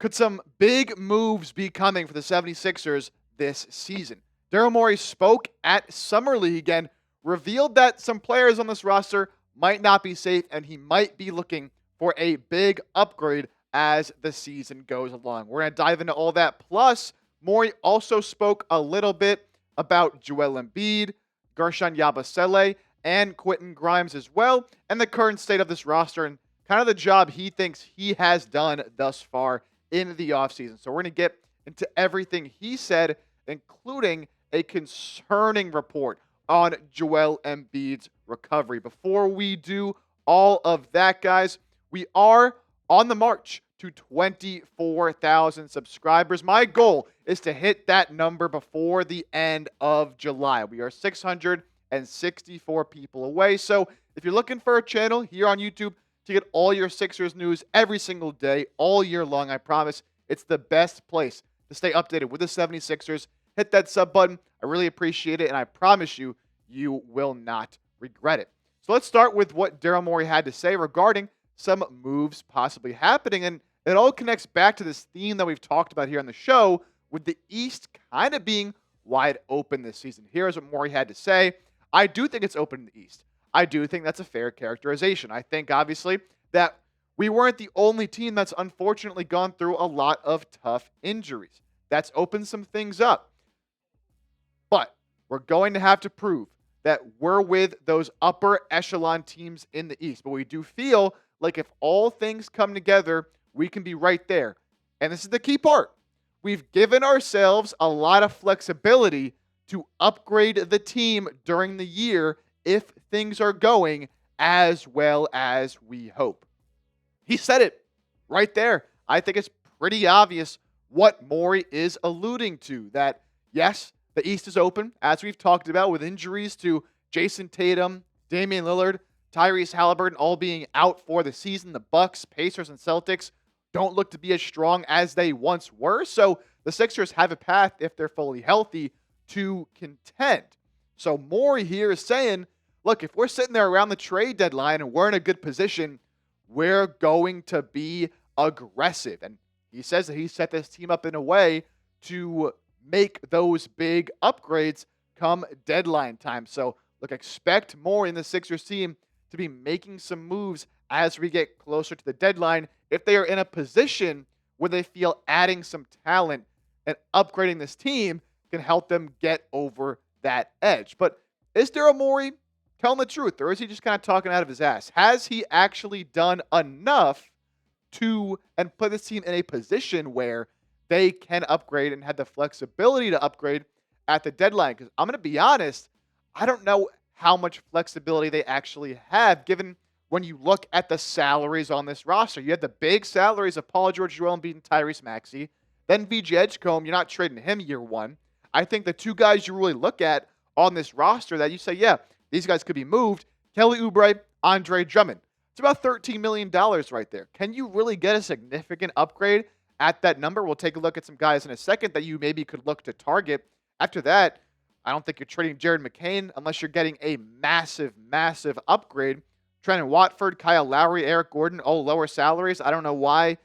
Could some big moves be coming for the 76ers this season? Daryl Morey spoke at Summer League and revealed that some players on this roster might not be safe and he might be looking for a big upgrade as the season goes along. We're going to dive into all that. Plus, Morey also spoke a little bit about Joel Embiid, Gershon Yabusele, and Quentin Grimes as well, and the current state of this roster and kind of the job he thinks he has done thus far in the offseason. So we're going to get into everything he said, including a concerning report on Joel Embiid's recovery. Before we do all of that, guys, we are on the march to 24,000 subscribers. My goal is to hit that number before the end of July. We are 664 people away. So if you're looking for a channel here on YouTube to get all your Sixers news every single day, all year long, I promise it's the best place to stay updated with the 76ers. Hit that sub button. I really appreciate it, and I promise you, you will not regret it. So let's start with what Daryl Morey had to say regarding some moves possibly happening, and it all connects back to this theme that we've talked about here on the show, with the East kind of being wide open this season. Here's what Morey had to say. I do think it's open in the East. I do think that's a fair characterization. I think, obviously, that we weren't the only team that's unfortunately gone through a lot of tough injuries. That's opened some things up. But we're going to have to prove that we're with those upper echelon teams in the East. But we do feel like if all things come together, we can be right there. And this is the key part. We've given ourselves a lot of flexibility to upgrade the team during the year if things are going as well as we hope. He said it right there. I think it's pretty obvious what Morey is alluding to, that yes, the East is open, as we've talked about, with injuries to Jason Tatum, Damian Lillard, Tyrese Halliburton all being out for the season. The Bucks, Pacers, and Celtics don't look to be as strong as they once were. So the Sixers have a path, if they're fully healthy, to contend. So Morey here is saying, look, if we're sitting there around the trade deadline and we're in a good position, we're going to be aggressive. And he says that he set this team up in a way to make those big upgrades come deadline time. So look, expect more in the Sixers team to be making some moves as we get closer to the deadline if they are in a position where they feel adding some talent and upgrading this team can help them get over that edge. But is Daryl Morey telling the truth, or is he just kind of talking out of his ass? Has he actually done enough to and put this team in a position where they can upgrade and had the flexibility to upgrade at the deadline? Because I'm going to be honest, I don't know how much flexibility they actually have, given when you look at the salaries on this roster. You have the big salaries of Paul George, Joel Embiid, and Tyrese Maxey. Then VJ Edgecombe, you're not trading him year one. I think the two guys you really look at on this roster that you say, yeah, these guys could be moved, Kelly Oubre, Andre Drummond. It's about $13 million right there. Can you really get a significant upgrade at that number? We'll take a look at some guys in a second that you maybe could look to target. After that, I don't think you're trading Jared McCain unless you're getting a massive, massive upgrade. Trendon Watford, Kyle Lowry, Eric Gordon, all lower salaries. I don't know why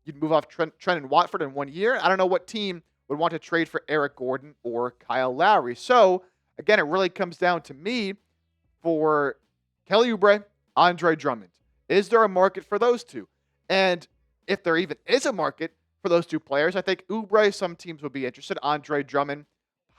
you'd move off Trendon Watford in 1 year. I don't know what team would want to trade for Eric Gordon or Kyle Lowry. So, again, it really comes down to me for Kelly Oubre, Andre Drummond. Is there a market for those two? And if there even is a market for those two players, I think Oubre, some teams would be interested. Andre Drummond,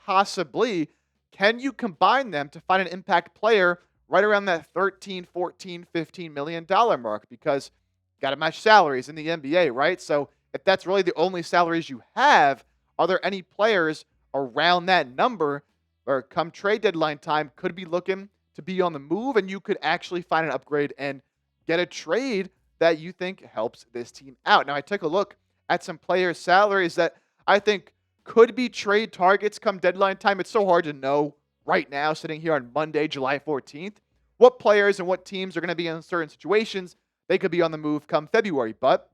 possibly. Can you combine them to find an impact player right around that 13, 14, $15 million mark? Because you got to match salaries in the NBA, right? So if that's really the only salaries you have, are there any players around that number or come trade deadline time could be looking to be on the move and you could actually find an upgrade and get a trade that you think helps this team out? Now, I took a look at some players' salaries that I think could be trade targets come deadline time. It's so hard to know right now, sitting here on Monday, July 14th, what players and what teams are going to be in certain situations. They could be on the move come February. But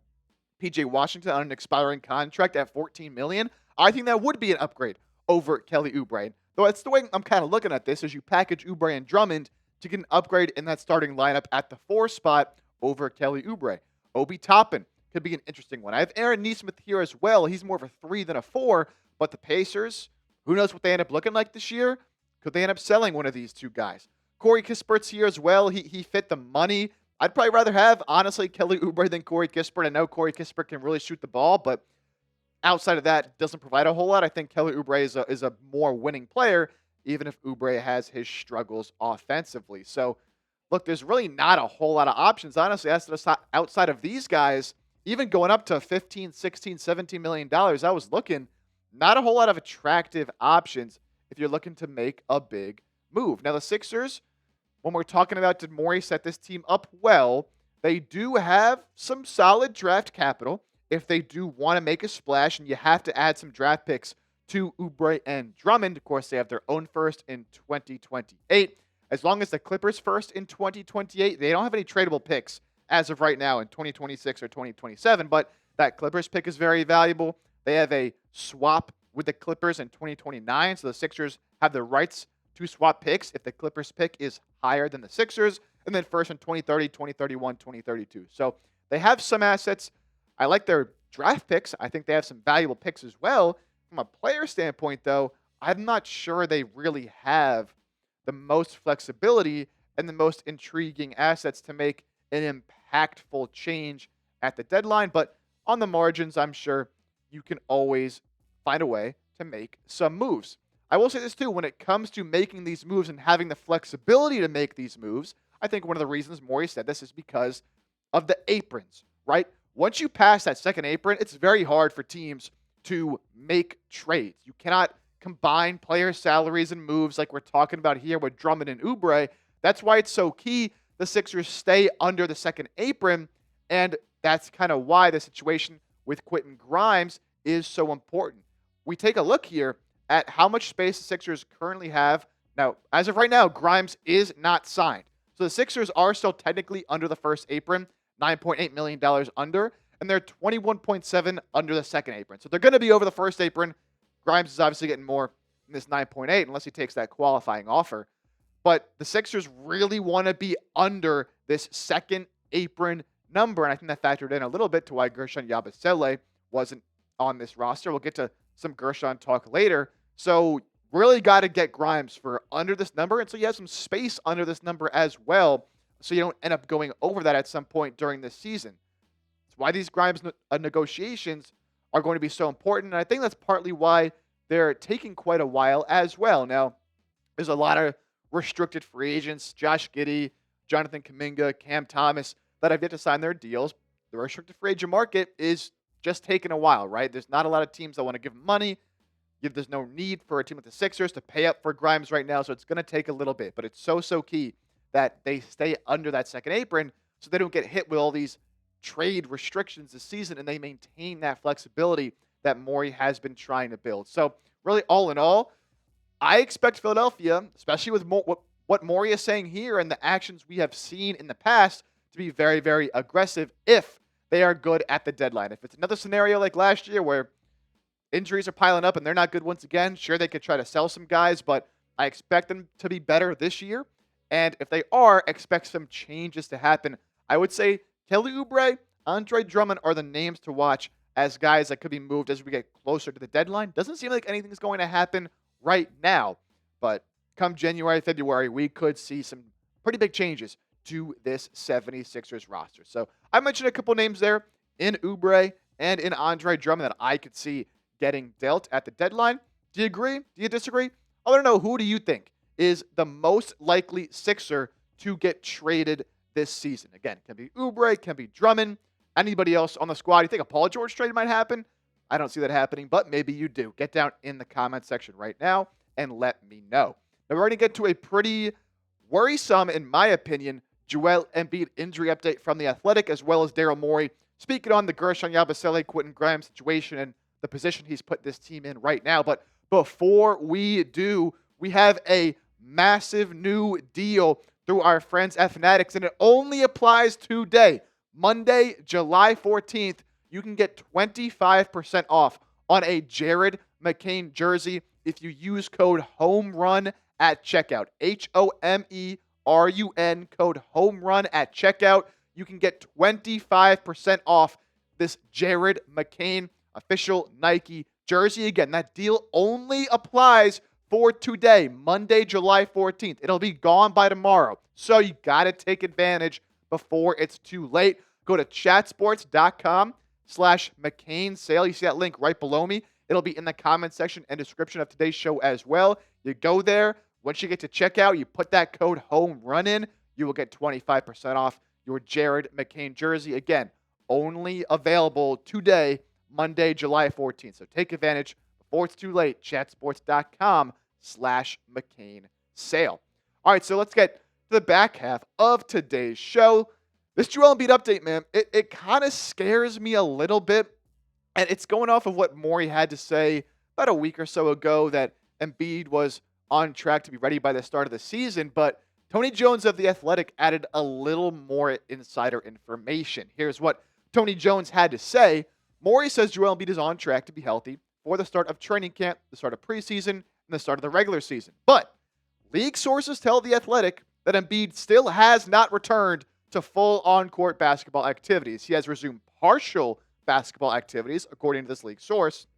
PJ Washington on an expiring contract at $14 million, I think that would be an upgrade over Kelly Oubre. Though that's the way I'm kind of looking at this, is you package Oubre and Drummond to get an upgrade in that starting lineup at the 4 spot over Kelly Oubre. Obi Toppin could be an interesting one. I have Aaron Nesmith here as well. He's more of a 3 than a 4, but the Pacers, who knows what they end up looking like this year? Could they end up selling one of these two guys? Corey Kispert's here as well. He fit the money. I'd probably rather have, honestly, Kelly Oubre than Corey Kispert. I know Corey Kispert can really shoot the ball, but outside of that, doesn't provide a whole lot. I think Kelly Oubre is a more winning player, even if Oubre has his struggles offensively. So, look, there's really not a whole lot of options, honestly, outside of these guys. Even going up to 15, 16, 17 million dollars, I was looking, not a whole lot of attractive options if you're looking to make a big move. Now, the Sixers, when we're talking about did Morey set this team up well, they do have some solid draft capital if they do want to make a splash, and you have to add some draft picks to Oubre and Drummond. Of course, they have their own first in 2028. As long as the Clippers first in 2028, they don't have any tradable picks as of right now in 2026 or 2027, but that Clippers pick is very valuable. They have a swap with the Clippers in 2029, so the Sixers have the rights to swap picks if the Clippers pick is higher than the Sixers, and then first in 2030, 2031, 2032. So they have some assets. I like their draft picks. I think they have some valuable picks as well. From a player standpoint, though, I'm not sure they really have the most flexibility and the most intriguing assets to make an impactful change at the deadline. But on the margins, I'm sure you can always find a way to make some moves. I will say this too, when it comes to making these moves and having the flexibility to make these moves, I think one of the reasons Morey said this is because of the aprons, right? Once you pass that second apron, it's very hard for teams to make trades. You cannot combine player salaries and moves like we're talking about here with Drummond and Oubre. That's why it's so key the Sixers stay under the second apron, and that's kind of why the situation with Quentin Grimes is so important. We take a look here at how much space the Sixers currently have. Now, as of right now, Grimes is not signed. So the Sixers are still technically under the first apron, $9.8 million under, and they're 21.7 under the second apron. So they're going to be over the first apron. Grimes is obviously getting more than this 9.8 unless he takes that qualifying offer. But the Sixers really want to be under this second apron number, and I think that factored in a little bit to why Gershon Yabusele wasn't on this roster. We'll get to some Gershon talk later. So really got to get Grimes for under this number, and so you have some space under this number as well, so you don't end up going over that at some point during this season. That's why these Grimes negotiations are going to be so important, and I think that's partly why they're taking quite a while as well. Now, there's a lot of restricted free agents, Josh Giddey, Jonathan Kuminga, Cam Thomas, that have yet to sign their deals. The restricted free agent market is just taking a while, right? There's not a lot of teams that want to give them money. There's no need for a team like the Sixers to pay up for Grimes right now, so it's going to take a little bit. But it's so key that they stay under that second apron so they don't get hit with all these trade restrictions this season, and they maintain that flexibility that Morey has been trying to build. So really, all in all, I expect Philadelphia, especially with what Morey is saying here and the actions we have seen in the past, to be very, very aggressive if they are good at the deadline. If it's another scenario like last year where injuries are piling up and they're not good once again, sure, they could try to sell some guys, but I expect them to be better this year. And if they are, expect some changes to happen. I would say Kelly Oubre, Andre Drummond are the names to watch as guys that could be moved as we get closer to the deadline. Doesn't seem like anything's going to happen right now, but come January, February, we could see some pretty big changes to this 76ers roster. So I mentioned a couple names there in Oubre and in Andre Drummond that I could see getting dealt at the deadline. Do you agree? Do you disagree? I want to know, who do you think is the most likely Sixer to get traded this season? Again, can be Oubre, can be Drummond, anybody else on the squad. You think a Paul George trade might happen? I don't see that happening, but maybe you do. Get down in the comment section right now and let me know. Now we're going to get to a pretty worrisome, in my opinion, Joel Embiid injury update from The Athletic, as well as Daryl Morey speaking on the Gershon Yabusele, Quentin Grimes situation and the position he's put this team in right now. But before we do, we have a massive new deal through our friends at Fanatics, and it only applies today, Monday, July 14th. You can get 25% off on a Jared McCain jersey if you use code HOMERUN at checkout. HOMERUN, code HOMERUN at checkout. You can get 25% off this Jared McCain official Nike jersey. Again, that deal only applies for today, Monday, July 14th. It'll be gone by tomorrow. So you got to take advantage before it's too late. Go to chatsports.com/McCain sale. You see that link right below me. It'll be in the comment section and description of today's show as well. You go there. Once you get to checkout, you put that code home run in. You will get 25% off your Jared McCain jersey. Again, only available today, Monday, July 14th. So take advantage before it's too late. Chatsports.com/McCain sale. All right, so let's get to the back half of today's show. This Joel Embiid update, man, it kind of scares me a little bit. And it's going off of what Morey had to say about a week or so ago, that Embiid was on track to be ready by the start of the season. But Tony Jones of The Athletic added a little more insider information. Here's what Tony Jones had to say. Morey says Joel Embiid is on track to be healthy for the start of training camp, the start of preseason, and the start of the regular season. But league sources tell The Athletic that Embiid still has not returned to full on-court basketball activities. He has resumed partial basketball activities, according to this league source.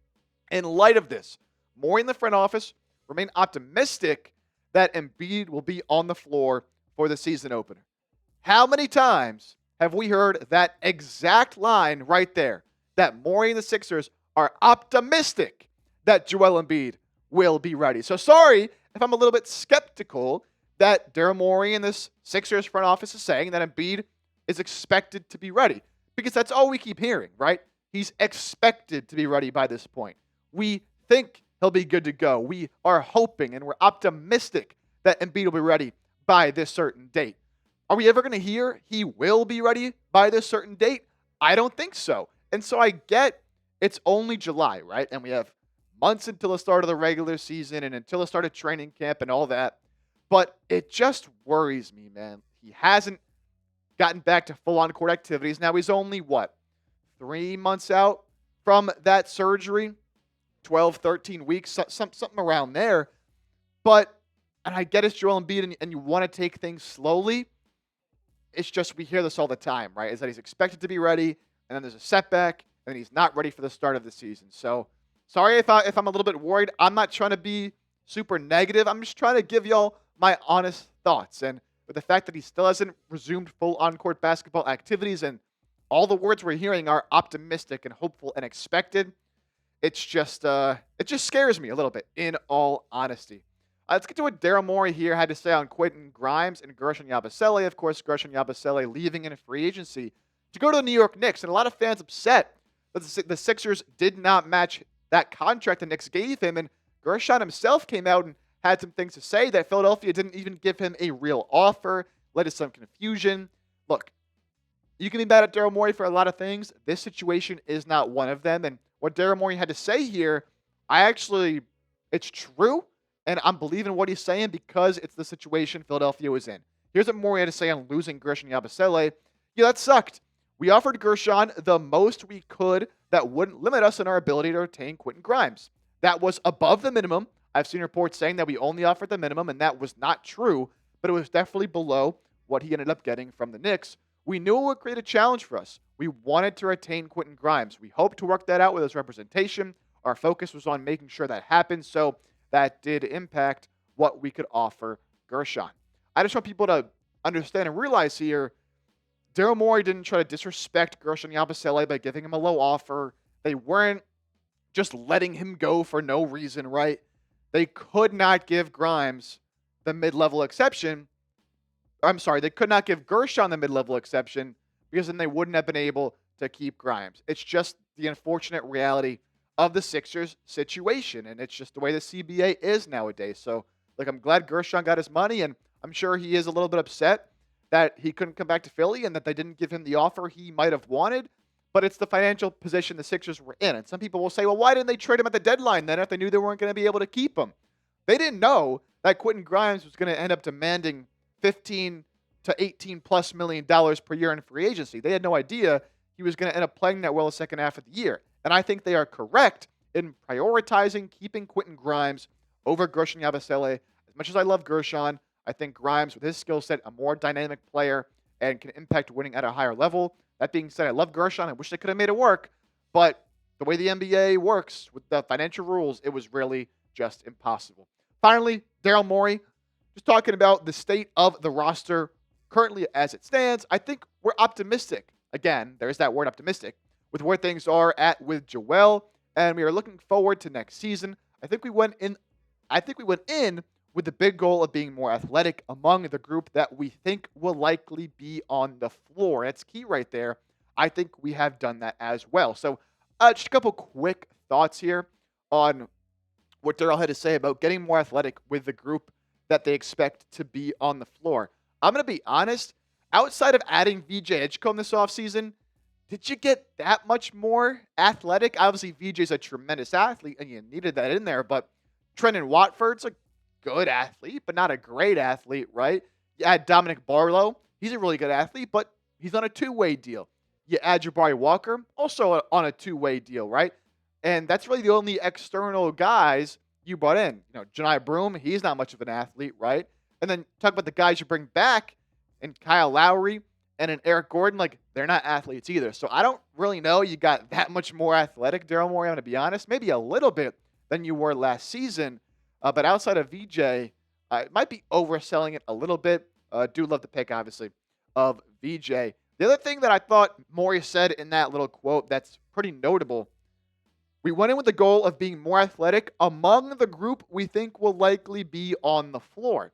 In light of this, Morey and the front office remain optimistic that Embiid will be on the floor for the season opener. How many times have we heard that exact line right there? That Morey and the Sixers are optimistic that Joel Embiid will be ready. So sorry if I'm a little bit skeptical that Daryl Morey and this Sixers front office is saying that Embiid is expected to be ready. Because that's all we keep hearing, right? He's expected to be ready by this point. We think he'll be good to go. We are hoping and we're optimistic that Embiid will be ready by this certain date. Are we ever going to hear he will be ready by this certain date? I don't think so. And so I get it's only July, right? And we have months until the start of the regular season and until the start of training camp and all that. But it just worries me, man. He hasn't gotten back to full-on court activities. Now he's only, 3 months out from that surgery? 12, 13 weeks, something around there. But, and I get it's Joel Embiid and you want to take things slowly. It's just we hear this all the time, right? Is that he's expected to be ready, and then there's a setback, and he's not ready for the start of the season. So, sorry if I'm a little bit worried. I'm not trying to be super negative. I'm just trying to give y'all my honest thoughts. And with the fact that he still hasn't resumed full on-court basketball activities and all the words we're hearing are optimistic and hopeful and expected, it just scares me a little bit, in all honesty. Let's get to what Daryl Morey here had to say on Quentin Grimes and Gershon Yabusele. Of course, Gershon Yabusele leaving in a free agency to go to the New York Knicks. And a lot of fans upset that the Sixers did not match that contract the Knicks gave him. And Gershon himself came out and had some things to say that Philadelphia didn't even give him a real offer, led to some confusion. Look, you can be mad at Daryl Morey for a lot of things. This situation is not one of them. And what Daryl Morey had to say here, it's true. And I'm believing what he's saying because it's the situation Philadelphia was in. Here's what Morey had to say on losing Gershon Yabusele. Yeah, that sucked. We offered Gershon the most we could that wouldn't limit us in our ability to retain Quentin Grimes. That was above the minimum. I've seen reports saying that we only offered the minimum, and that was not true, but it was definitely below what he ended up getting from the Knicks. We knew it would create a challenge for us. We wanted to retain Quentin Grimes. We hoped to work that out with his representation. Our focus was on making sure that happened, so that did impact what we could offer Gershon. I just want people to understand and realize here, Daryl Morey didn't try to disrespect Gershon Yabusele by giving him a low offer. They weren't just letting him go for no reason, right? They could not give Grimes the mid-level exception. I'm sorry, they could not give Gershon the mid-level exception because then they wouldn't have been able to keep Grimes. It's just the unfortunate reality of the Sixers situation, and it's just the way the CBA is nowadays. So, I'm glad Gershon got his money, and I'm sure he is a little bit upset that he couldn't come back to Philly and that they didn't give him the offer he might have wanted. But it's the financial position the Sixers were in. And some people will say, well, why didn't they trade him at the deadline then if they knew they weren't going to be able to keep him? They didn't know that Quentin Grimes was going to end up demanding $15 to $18+ million per year in free agency. They had no idea he was going to end up playing that well the second half of the year. And I think they are correct in prioritizing keeping Quentin Grimes over Gershon Yabusele. As much as I love Gershon, I think Grimes, with his skill set, a more dynamic player and can impact winning at a higher level. That being said, I love Gershon. I wish they could have made it work, but the way the NBA works with the financial rules, it was really just impossible. Finally, Daryl Morey, just talking about the state of the roster currently as it stands. I think we're optimistic. Again, there's that word optimistic with where things are at with Joel, and we are looking forward to next season. I think we went in with the big goal of being more athletic among the group that we think will likely be on the floor. That's key right there. I think we have done that as well. So, just a couple quick thoughts here on what Daryl had to say about getting more athletic with the group that they expect to be on the floor. I'm going to be honest. Outside of adding VJ Edgecombe this offseason, did you get that much more athletic? Obviously, VJ's a tremendous athlete, and you needed that in there, but Trendon Watford's a good athlete, but not a great athlete, right? You add Dominic Barlow. He's a really good athlete, but he's on a two-way deal. You add Jabari Walker, also on a two-way deal, right? And that's really the only external guys you brought in. Janai Broom, he's not much of an athlete, right? And then talk about the guys you bring back, and Kyle Lowry and an Eric Gordon, like, they're not athletes either. So I don't really know you got that much more athletic, Daryl Morey, I'm going to be honest. Maybe a little bit than you were last season. But outside of VJ, it might be overselling it a little bit. Do love the pick, obviously, of VJ. The other thing that I thought Morey said in that little quote that's pretty notable, we went in with the goal of being more athletic among the group we think will likely be on the floor.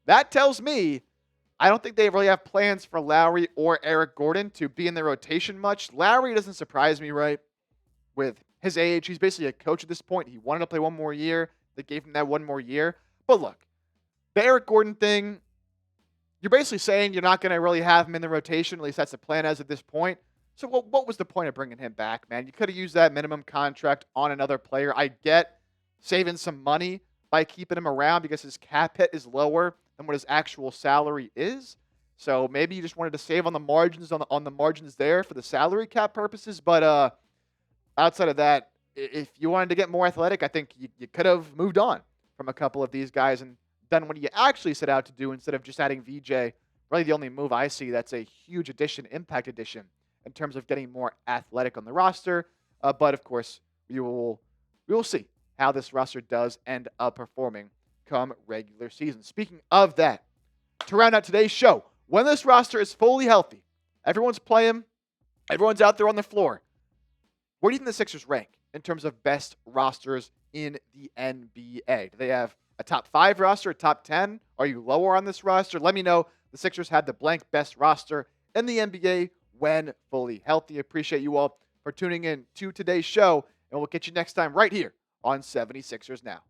That tells me I don't think they really have plans for Lowry or Eric Gordon to be in the rotation much. Lowry doesn't surprise me, right? With his age, he's basically a coach at this point. He wanted to play one more year. They gave him that one more year. But look, the Eric Gordon thing, you're basically saying you're not going to really have him in the rotation. At least that's the plan as of this point. So what was the point of bringing him back, man? You could have used that minimum contract on another player. I get saving some money by keeping him around because his cap hit is lower than what his actual salary is. So maybe you just wanted to save on the margins on the margins there for the salary cap purposes. But outside of that, if you wanted to get more athletic, I think you could have moved on from a couple of these guys and done what you actually set out to do instead of just adding VJ. Really the only move I see that's a huge addition, impact addition, in terms of getting more athletic on the roster. But, of course, we will see how this roster does end up performing come regular season. Speaking of that, to round out today's show, when this roster is fully healthy, everyone's playing, everyone's out there on the floor, where do you think the Sixers rank in terms of best rosters in the NBA? Do they have a top 5 roster, a top 10? Are you lower on this roster? Let me know. The Sixers had the blank best roster in the NBA when fully healthy. Appreciate you all for tuning in to today's show, and we'll get you next time right here on 76ers Now.